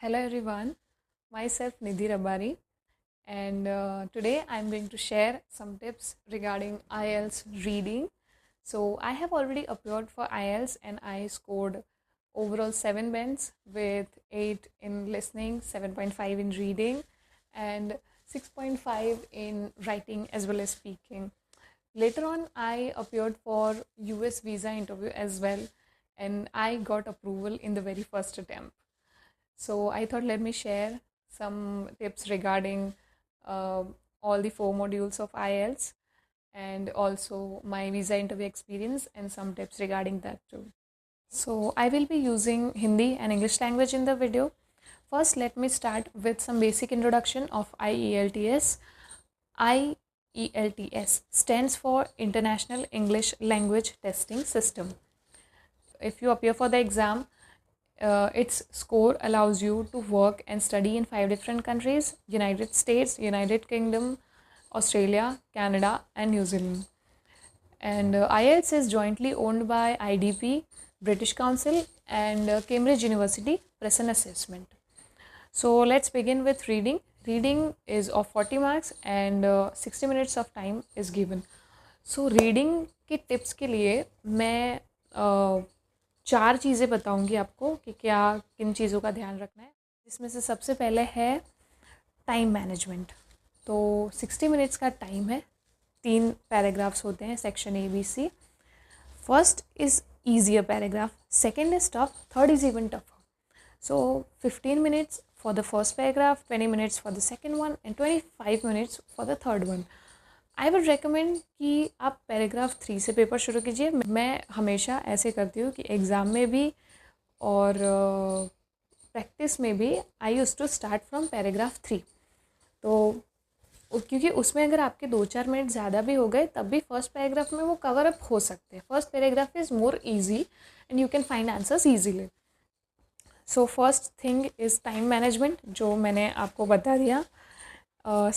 Hello everyone, myself Nidhi Rabari, and today I'm going to share some tips regarding IELTS reading. So I have already appeared for IELTS and I scored overall 7 bands with 8 in listening, 7.5 in reading, and 6.5 in writing as well as speaking. Later on, I appeared for US visa interview as well, and I got approval in the very first attempt. So I thought let me share some tips regarding uh, all the 4 modules of IELTS and also my visa interview experience and some tips regarding that too. So I will be using Hindi and English language in the video. First, let me start with some basic introduction of IELTS. IELTS stands for International English Language Testing System. If you appear for the exam, its score allows you to work and study in 5 different countries: United States, United Kingdom, Australia, Canada, and New Zealand. And IELTS is jointly owned by IDP, British Council, and Cambridge University Press and Assessment. So let's begin with reading. Reading is of 40 marks and 60 minutes of time is given. So reading के tips के लिए मैं 4 चीज़ें बताऊंगी आपको कि क्या किन चीज़ों का ध्यान रखना है, जिसमें से सबसे पहले है टाइम मैनेजमेंट। तो 60 मिनट्स का टाइम है, 3 पैराग्राफ्स होते हैं, section ABC। First is easier paragraph, second is tough, third is even tougher. So 15 minutes for the first paragraph, 20 minutes for the second one, and 25 minutes for the third one. I would recommend कि आप paragraph 3 से paper शुरू कीजिए। मैं हमेशा ऐसे करती हूँ कि एग्ज़ाम में भी और प्रैक्टिस में भी I use to start from paragraph 3। तो क्योंकि उसमें अगर आपके 2-4 मिनट ज़्यादा भी हो गए तब भी फर्स्ट पैराग्राफ में वो कवर अप हो सकते हैं। First paragraph is more easy and you can find answers easily. So first thing is time management, जो मैंने आपको बता दिया।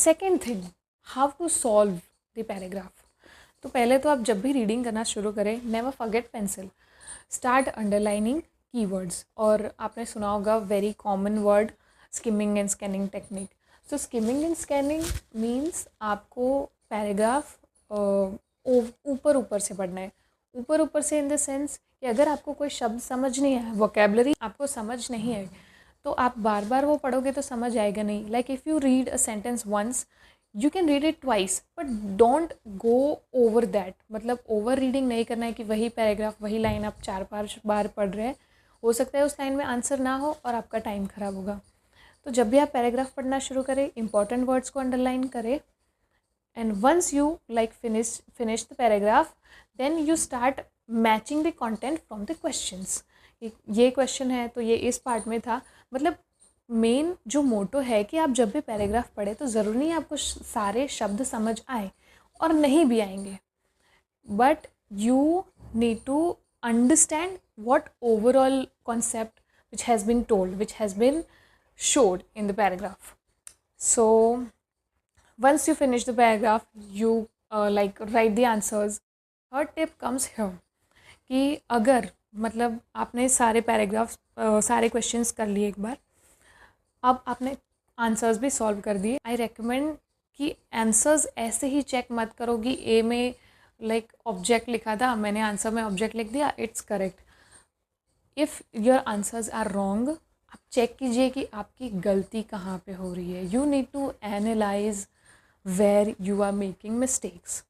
Second thing, how to solve the paragraph. तो पहले तो आप जब भी रीडिंग करना शुरू करें, never forget pencil, start underlining keywords. और आपने सुना होगा very common word skimming and scanning technique. So skimming and scanning means आपको पैराग्राफ ऊपर ऊपर से पढ़ना है। ऊपर ऊपर से इन द सेंस कि अगर आपको कोई शब्द समझ नहीं है, वोकेबलरी आपको समझ नहीं है, तो आप बार बार वो पढ़ोगे तो समझ आएगा नहीं। Like if you read a sentence once, you can read it twice, but don't go over that. मतलब ओवर रीडिंग नहीं करना है कि वही पैराग्राफ वही लाइन आप 4-5 बार पढ़ रहे हैं। हो सकता है उस लाइन में आंसर ना हो और आपका टाइम ख़राब होगा। तो जब भी आप पैराग्राफ पढ़ना शुरू करें, इंपॉर्टेंट वर्ड्स को अंडरलाइन करें, and once you like finish the paragraph, then you start matching the content from the questions. ये क्वेश्चन है तो ये इस पार्ट में था। मतलब मेन जो मोटो है कि आप जब भी पैराग्राफ पढ़े तो ज़रूरी नहीं आपको सारे शब्द समझ आए, और नहीं भी आएंगे, but you need to understand what overall concept which has been told, which has been showed in the paragraph. So once you finish the paragraph, you like write the answers. Third tip comes here कि अगर मतलब आपने सारे paragraphs सारे questions कर लिए एक बार, अब आपने आंसर्स भी सॉल्व कर दिए, आई रेकमेंड कि आंसर्स ऐसे ही चेक मत करो कि ए में लाइक ऑब्जेक्ट लिखा था, मैंने आंसर में ऑब्जेक्ट लिख दिया, it's correct. If your answers are wrong, आप चेक कीजिए कि आपकी गलती कहाँ पे हो रही है। You need to analyse where you are making mistakes,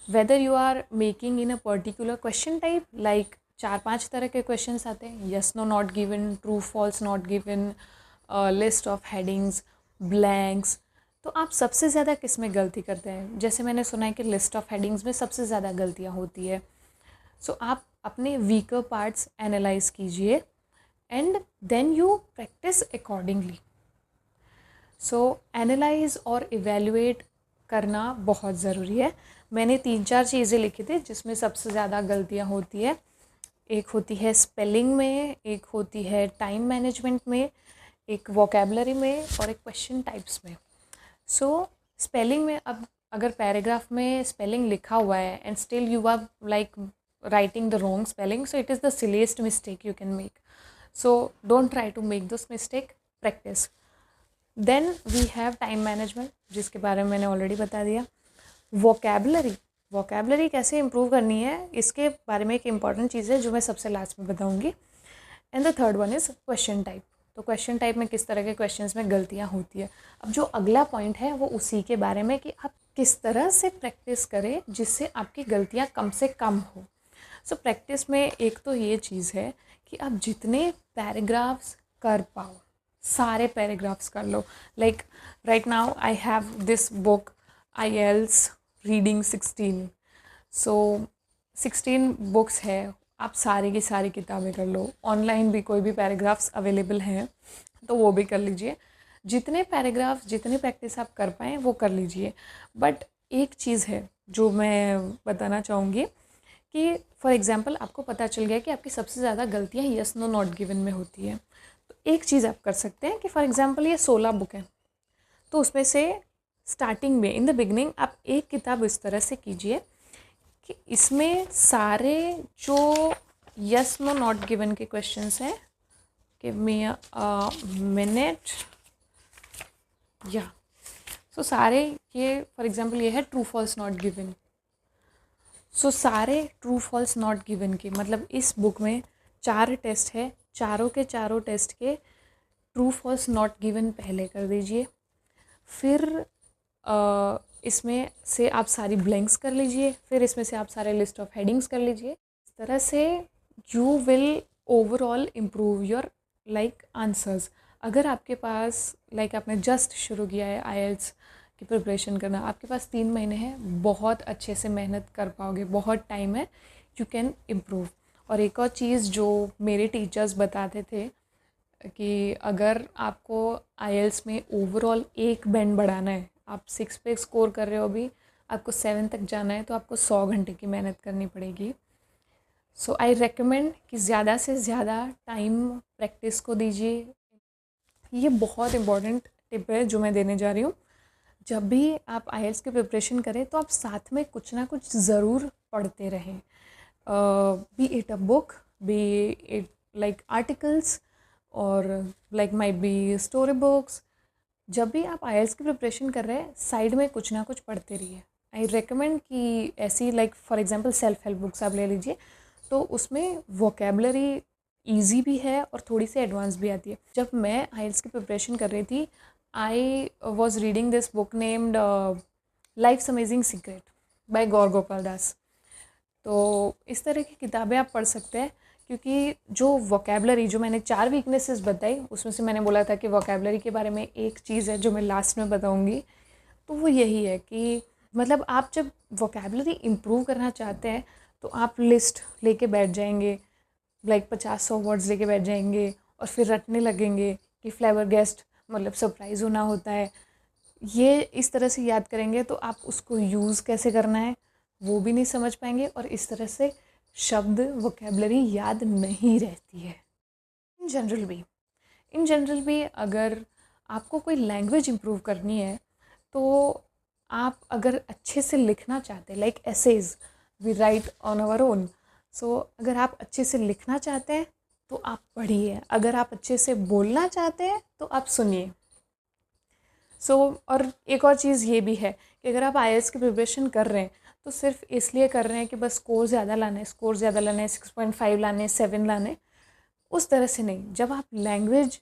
whether you are making in a particular question type, like 4-5 तरह के क्वेश्चन आते हैं, yes no not given, true false not given, list of headings, blanks. तो आप सबसे ज़्यादा किस में गलती करते हैं? जैसे मैंने सुना है कि लिस्ट ऑफ हेडिंग्स में सबसे ज़्यादा गलतियाँ होती है। सो आप अपने वीकर पार्ट्स एनालाइज कीजिए and then you practise accordingly. So analyse और इवेल्युएट करना बहुत ज़रूरी है। मैंने 3-4 चीज़ें लिखी थी जिसमें सबसे ज़्यादा गलतियाँ होती है। एक होती है स्पेलिंग में, एक होती है टाइम मैनेजमेंट में, एक वोकेबलरी में, और एक क्वेश्चन टाइप्स में। सो स्पेलिंग में, अब अगर पैराग्राफ में स्पेलिंग लिखा हुआ है and still you are like writing the wrong spelling, so it is the silliest mistake you can make. So don't try to make this mistake. Practice. Then we have time management, जिसके बारे में मैंने already बता दिया। Vocabulary कैसे improve करनी है, इसके बारे में एक इम्पॉर्टेंट चीज़ है जो मैं सबसे लास्ट में बताऊंगी। And the third one is question type. तो क्वेश्चन टाइप में किस तरह के क्वेश्चंस में गलतियाँ होती है। अब जो अगला पॉइंट है वो उसी के बारे में कि आप किस तरह से प्रैक्टिस करें जिससे आपकी गलतियाँ कम से कम हो। सो प्रैक्टिस में एक तो ये चीज़ है कि आप जितने पैराग्राफ्स कर पाओ सारे पैराग्राफ्स कर लो। Like right now I have this book IELTS reading 16। So 16 books है, आप सारी की सारी किताबें कर लो। ऑनलाइन भी कोई भी पैराग्राफ्स अवेलेबल हैं तो वो भी कर लीजिए। जितने पैराग्राफ्स जितनी प्रैक्टिस आप कर पाएँ वो कर लीजिए। बट एक चीज़ है जो मैं बताना चाहूँगी कि फॉर एग्ज़ाम्पल आपको पता चल गया कि आपकी सबसे ज़्यादा गलतियाँ यस नो नॉट गिवन में होती है। तो एक चीज़ आप कर सकते हैं कि फॉर एग्ज़ाम्पल ये 16 बुक हैं, तो उसमें से स्टार्टिंग में इन द बिगनिंग आप एक किताब इस तरह से कीजिए कि इसमें सारे जो यस नो नॉट गिवन के क्वेश्चंस हैं, गिव मी अ मिनट, या सो सारे ये फॉर एग्ज़ाम्पल ये है ट्रू फॉल्स नॉट गिवन। सो सारे ट्रू फॉल्स नॉट गिवन के मतलब इस बुक में 4 टेस्ट है, चारों के चारों टेस्ट के ट्रू फॉल्स नॉट गिवन पहले कर दीजिए। फिर इसमें से आप सारी ब्लैंक्स कर लीजिए। फिर इसमें से आप सारे लिस्ट ऑफ हेडिंग्स कर लीजिए। इस तरह से you will overall improve your answers. अगर आपके पास आपने जस्ट शुरू किया है IELTS की प्रिपरेशन करना, आपके पास 3 महीने हैं, बहुत अच्छे से मेहनत कर पाओगे, बहुत टाइम है, यू कैन इम्प्रूव। और एक और चीज़ जो मेरे टीचर्स बताते थे कि अगर आपको IELTS में ओवरऑल 1 बैंड बढ़ाना है, आप 6 पे स्कोर कर रहे हो अभी, आपको 7 तक जाना है, तो आपको 100 घंटे की मेहनत करनी पड़ेगी। सो आई रेकमेंड कि ज़्यादा से ज़्यादा टाइम प्रैक्टिस को दीजिए। ये बहुत इम्पॉर्टेंट टिप है जो मैं देने जा रही हूँ। जब भी आप IELTS की प्रिपरेशन करें तो आप साथ में कुछ ना कुछ ज़रूर पढ़ते रहें, B it a book, B it articles और माइट बी स्टोरी बुक्स। जब भी आप IELTS की प्रिपरेशन कर रहे हैं साइड में कुछ ना कुछ पढ़ते रहिए। आई रेकमेंड कि ऐसी for example self help books आप ले लीजिए, तो उसमें वोकेबलरी ईजी भी है और थोड़ी सी एडवांस भी आती है। जब मैं IELTS की प्रिपरेशन कर रही थी, I was reading this book named life's amazing secret by Gaur Gopal Das. तो इस तरह की किताबें आप पढ़ सकते हैं, क्योंकि जो वोकेबलरी जो मैंने 4 वीकनेसेस बताई उसमें से मैंने बोला था कि वोकेबलरी के बारे में एक चीज़ है जो मैं लास्ट में बताऊंगी, तो वो यही है कि आप जब वोकेबलरी इम्प्रूव करना चाहते हैं तो आप लिस्ट लेके बैठ जाएंगे, 50-100 वर्ड्स लेके बैठ जाएंगे और फिर रटने लगेंगे कि फ्लेवर गेस्ट सरप्राइज़ होना होता है। ये इस तरह से याद करेंगे तो आप उसको यूज़ कैसे करना है वो भी नहीं समझ पाएंगे, और इस तरह से शब्द वोकेबलरी याद नहीं रहती है। इन जनरल भी अगर आपको कोई लैंग्वेज इम्प्रूव करनी है तो आप अगर अच्छे से लिखना चाहते हैं, essays we write on our own, so अगर आप अच्छे से लिखना चाहते हैं तो आप पढ़िए, अगर आप अच्छे से बोलना चाहते हैं तो आप सुनिए। और एक और चीज़ ये भी है कि अगर आप IELTS की प्रिपरेशन कर रहे हैं तो सिर्फ इसलिए कर रहे हैं कि बस स्कोर ज़्यादा लाना है, 6.5 लाने, 7 लाने, उस तरह से नहीं। जब आप लैंग्वेज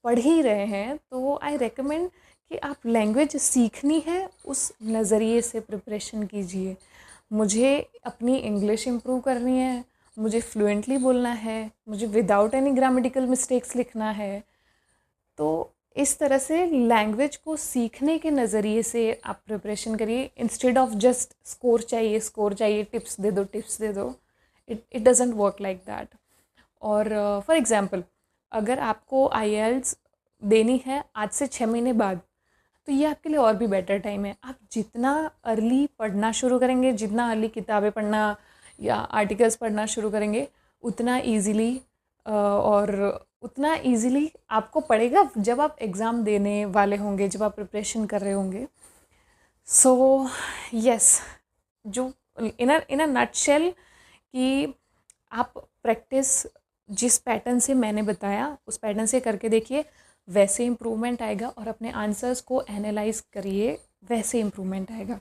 पढ़ ही रहे हैं तो आई रेकमेंड कि आप लैंग्वेज सीखनी है उस नज़रिए से प्रिपरेशन कीजिए। मुझे अपनी इंग्लिश इम्प्रूव करनी है, मुझे फ्लुएंटली बोलना है, मुझे विदाउट एनी ग्रामेटिकल मिस्टेक्स लिखना है, तो इस तरह से लैंग्वेज को सीखने के नज़रिए से आप प्रिपरेशन करिए, इंस्टेड ऑफ जस्ट स्कोर चाहिए, टिप्स दे दो। It doesn't work like that. और फॉर एग्ज़ाम्पल अगर आपको IELTS देनी है आज से 6 महीने बाद, तो ये आपके लिए और भी बेटर टाइम है। आप जितना अर्ली पढ़ना शुरू करेंगे, जितना अर्ली किताबें पढ़ना या आर्टिकल्स पढ़ना शुरू करेंगे, उतना ईज़िली और उतना ईज़िली आपको पड़ेगा जब आप एग्ज़ाम देने वाले होंगे, जब आप प्रिपरेशन कर रहे होंगे। सो यस, जो इन अ नटशेल कि आप प्रैक्टिस जिस पैटर्न से मैंने बताया उस पैटर्न से करके देखिए, वैसे इम्प्रूवमेंट आएगा, और अपने आंसर्स को एनालाइज करिए, वैसे इम्प्रूवमेंट आएगा।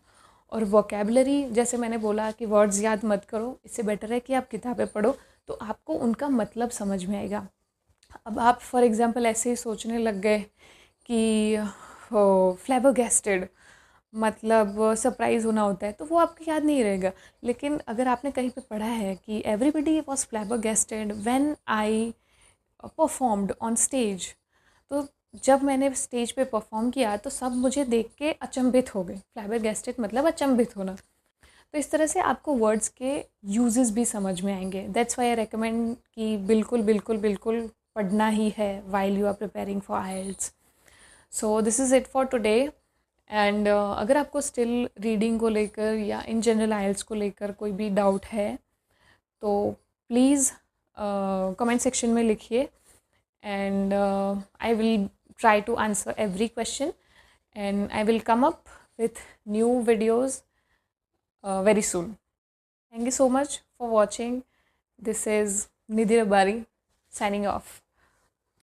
और वोकेबलरी, जैसे मैंने बोला कि वर्ड्स याद मत करो, इससे बेटर है कि आप किताबें पढ़ो, तो आपको उनका मतलब समझ में आएगा। अब आप फॉर एग्ज़ाम्पल ऐसे ही सोचने लग गए कि फ्लैबरगेस्टेड मतलब सरप्राइज़ होना होता है, तो वो आपको याद नहीं रहेगा। लेकिन अगर आपने कहीं पे पढ़ा है कि everybody was flabbergasted when I performed on stage, तो जब मैंने स्टेज पे परफॉर्म किया तो सब मुझे देख के अचंभित हो गए। फ्लैबरगेस्टेड मतलब अचंभित होना। तो इस तरह से आपको वर्ड्स के यूजेस भी समझ में आएंगे। दैट्स वाई आई रेकमेंड कि बिल्कुल बिल्कुल बिल्कुल पढ़ना ही है while you are preparing for IELTS. So this is it for today. And अगर आपको स्टिल रीडिंग को लेकर या इन जनरल आइल्स को लेकर कोई भी डाउट है तो प्लीज़ कमेंट सेक्शन में लिखिए, and I will try to answer every question, and I will come up with new videos very soon. Thank you so much for watching. This is Nidhi Rabari signing off.